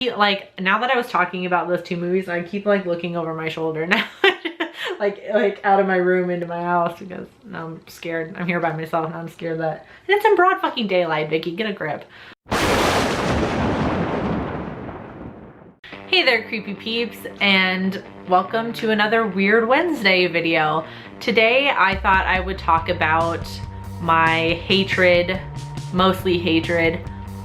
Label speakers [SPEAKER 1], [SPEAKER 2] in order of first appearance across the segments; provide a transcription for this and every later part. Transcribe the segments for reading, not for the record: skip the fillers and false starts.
[SPEAKER 1] Like, now that I was talking about those two movies, I keep like looking over my shoulder now. like out of my room into my house because now I'm scared. I'm here by myself and I'm scared that and it's in broad fucking daylight, Vicky. Get a grip. Hey there, creepy peeps, and welcome to another Weird Wednesday video. Today I thought I would talk about my hatred, mostly hatred,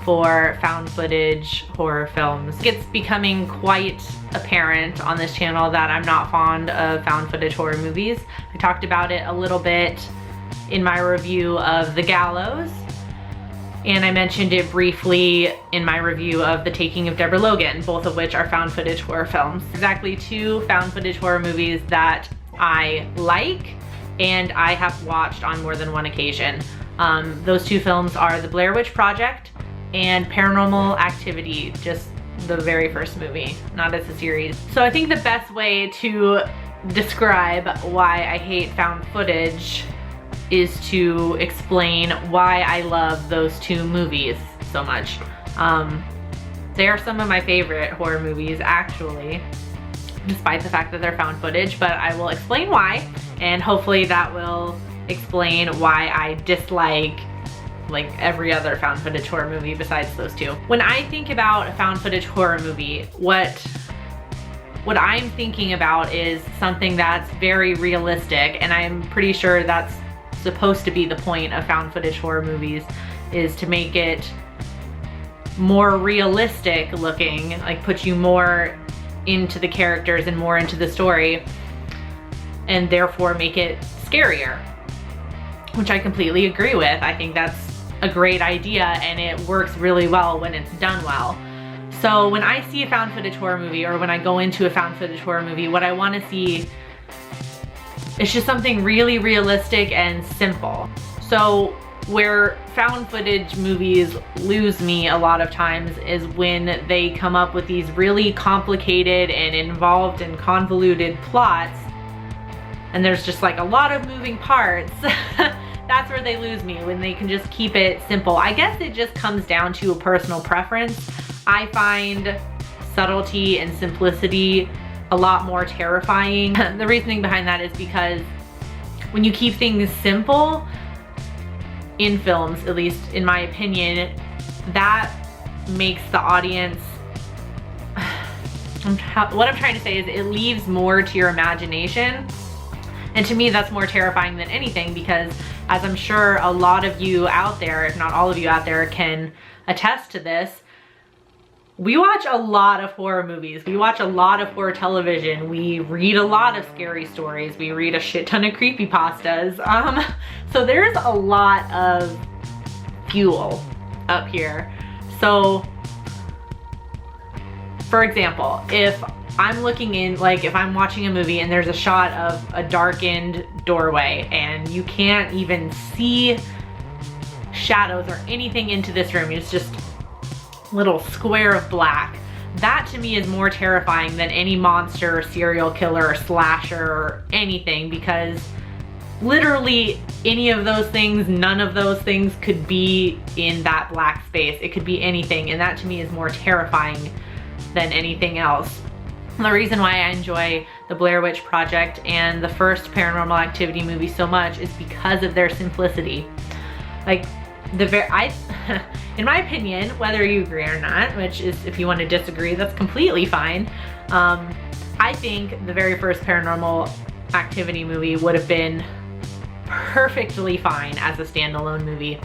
[SPEAKER 1] for found footage horror films. It's becoming quite apparent on this channel that I'm not fond of found footage horror movies. I talked about it a little bit in my review of The Gallows, and I mentioned it briefly in my review of The Taking of Deborah Logan, both of which are found footage horror films. Exactly two found footage horror movies that I like and I have watched on more than one occasion. Those two films are The Blair Witch Project and Paranormal Activity, just the very first movie, not as a series. So I think the best way to describe why I hate found footage is to explain why I love those two movies so much. They are some of my favorite horror movies, actually, despite the fact that they're found footage, but I will explain why, and hopefully that will explain why I dislike like every other found footage horror movie besides those two. When I think about a found footage horror movie, what I'm thinking about is something that's very realistic, and I'm pretty sure that's supposed to be the point of found footage horror movies, is to make it more realistic looking, like put you more into the characters and more into the story, and therefore make it scarier, which I completely agree with. I think that's a great idea and it works really well when it's done well. So when I see a found footage horror movie, or when I go into a found footage horror movie, what I want to see is just something really realistic and simple. So where found footage movies lose me a lot of times is when they come up with these really complicated and involved and convoluted plots, and there's just like a lot of moving parts. That's where they lose me, when they can just keep it simple. I guess it just comes down to a personal preference. I find subtlety and simplicity a lot more terrifying. The reasoning behind that is because when you keep things simple in films, at least in my opinion, that makes the audience, what I'm trying to say is it leaves more to your imagination. And to me, that's more terrifying than anything, because as I'm sure a lot of you out there, if not all of you out there, can attest to this, we watch a lot of horror movies. We watch a lot of horror television. We read a lot of scary stories. We read a shit ton of creepypastas. So there's a lot of fuel up here. So, for example, if I'm looking in, like if I'm watching a movie and there's a shot of a darkened doorway and you can't even see shadows or anything into this room, it's just a little square of black, that to me is more terrifying than any monster or serial killer or slasher or anything, because literally any of those things, none of those things could be in that black space. It could be anything, and that to me is more terrifying than anything else. The reason why I enjoy The Blair Witch Project and the first Paranormal Activity movie so much is because of their simplicity. Like, in my opinion, whether you agree or not, which is, if you want to disagree, that's completely fine. I think the very first Paranormal Activity movie would have been perfectly fine as a standalone movie.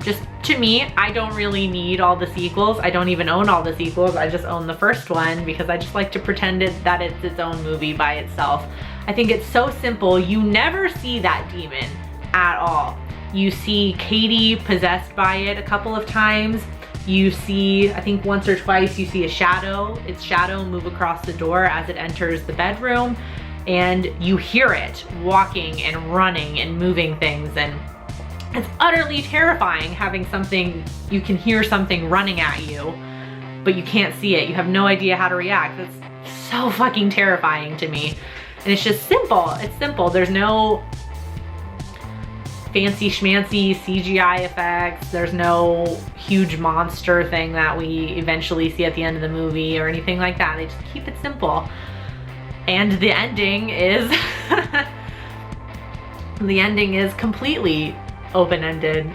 [SPEAKER 1] Just to me, I don't really need all the sequels. I don't even own all the sequels. I just own the first one because I just like to pretend that it's its own movie by itself. I think it's so simple. You never see that demon at all. You see Katie possessed by it a couple of times. You see, I think once or twice, you see its shadow move across the door as it enters the bedroom, and you hear it walking and running and moving things, and it's utterly terrifying having something, you can hear something running at you, but you can't see it. You have no idea how to react. That's so fucking terrifying to me. And it's just simple. It's simple. There's no fancy schmancy CGI effects. There's no huge monster thing that we eventually see at the end of the movie or anything like that. They just keep it simple. And the ending is the ending is completely open-ended.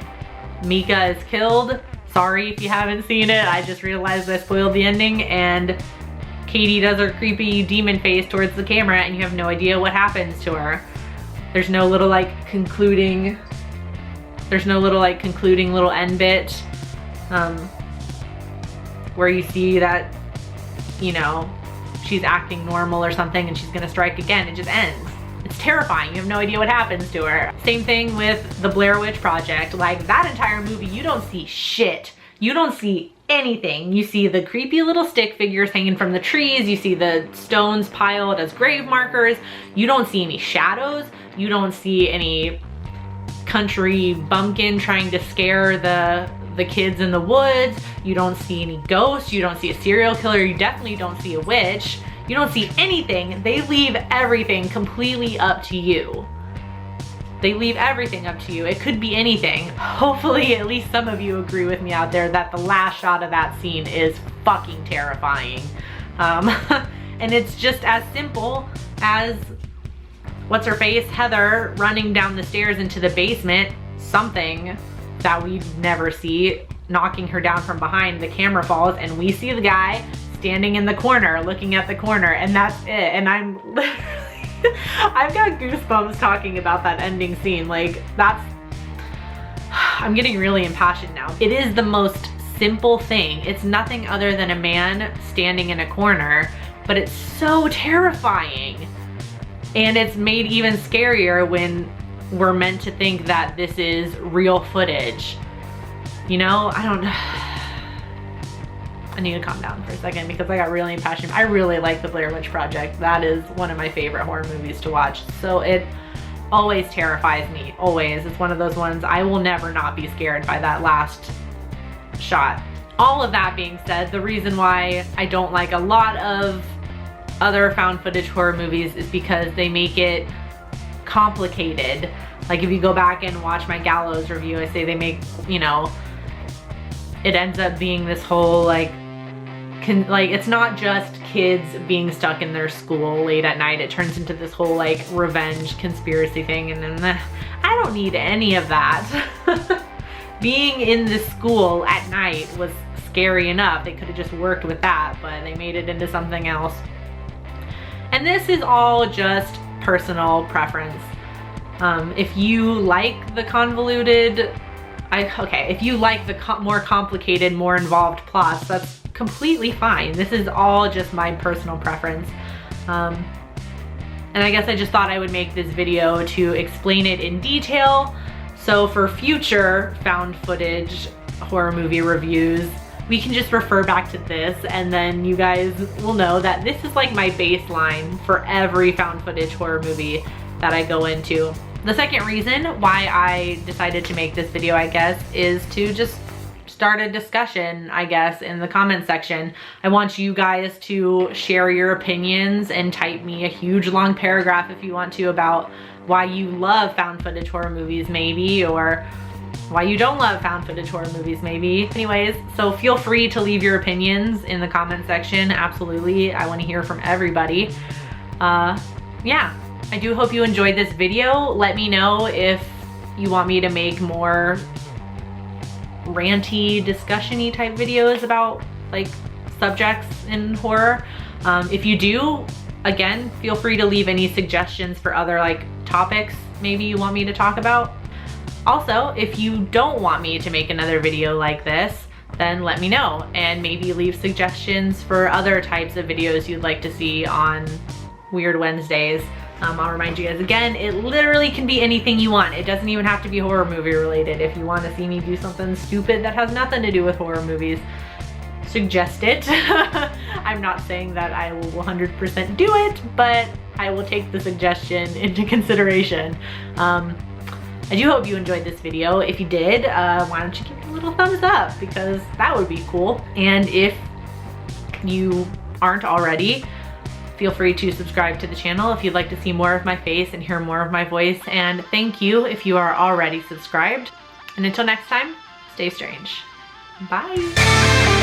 [SPEAKER 1] Mika is killed. Sorry if you haven't seen it. I just realized I spoiled the ending, and Katie does her creepy demon face towards the camera and you have no idea what happens to her. There's no little like concluding little end bit where you see that, you know, she's acting normal or something and she's gonna strike again. It just ends. It's terrifying. You have no idea what happens to her. Same thing with the Blair Witch Project. Like, that entire movie, you don't see shit. You don't see anything. You see the creepy little stick figures hanging from the trees. You see the stones piled as grave markers. You don't see any shadows. You don't see any country bumpkin trying to scare the kids in the woods. You don't see any ghosts. You don't see a serial killer. You definitely don't see a witch. You don't see anything. They leave everything completely up to you. They leave everything up to you. It could be anything. Hopefully at least some of you agree with me out there that the last shot of that scene is fucking terrifying. And it's just as simple as, what's her face, Heather, running down the stairs into the basement, something that we never see, knocking her down from behind. The camera falls and we see the guy standing in the corner, looking at the corner, and that's it. And I'm literally, I've got goosebumps talking about that ending scene. Like, I'm getting really impassioned now. It is the most simple thing. It's nothing other than a man standing in a corner, but it's so terrifying. And it's made even scarier when we're meant to think that this is real footage. You know, I need to calm down for a second because I got really impassioned. I really like the Blair Witch Project. That is one of my favorite horror movies to watch. So it always terrifies me, always. It's one of those ones I will never not be scared by that last shot. All of that being said, the reason why I don't like a lot of other found footage horror movies is because they make it complicated. Like, if you go back and watch my Gallows review, I say they make, you know, it ends up being this whole like it's not just kids being stuck in their school late at night. It turns into this whole like revenge conspiracy thing, and then I don't need any of that. Being in the school at night was scary enough. They could have just worked with that, but they made it into something else. And this is all just personal preference. If you like the convoluted, if you like the more complicated, more involved plots, that's completely fine. This is all just my personal preference. And I guess I just thought I would make this video to explain it in detail. So for future found footage horror movie reviews, we can just refer back to this, and then you guys will know that this is like my baseline for every found footage horror movie that I go into. The second reason why I decided to make this video, I guess, is to just start a discussion, I guess, in the comment section. I want you guys to share your opinions and type me a huge long paragraph if you want to about why you love found footage horror movies maybe, or why you don't love found footage horror movies maybe. Anyways, so feel free to leave your opinions in the comment section. Absolutely, I want to hear from everybody. Yeah, I do hope you enjoyed this video. Let me know if you want me to make more ranty, discussion-y type videos about like subjects in horror. If you do, again, feel free to leave any suggestions for other like topics maybe you want me to talk about. Also, if you don't want me to make another video like this, then let me know, and maybe leave suggestions for other types of videos you'd like to see on Weird Wednesdays. I'll remind you guys again, it literally can be anything you want. It doesn't even have to be horror movie related. If you want to see me do something stupid that has nothing to do with horror movies, suggest it. I'm not saying that I will 100% do it, but I will take the suggestion into consideration. I do hope you enjoyed this video. If you did, why don't you give it a little thumbs up, because that would be cool. And if you aren't already, Feel free to subscribe to the channel if you'd like to see more of my face and hear more of my voice. And thank you if you are already subscribed. And until next time, stay strange. Bye.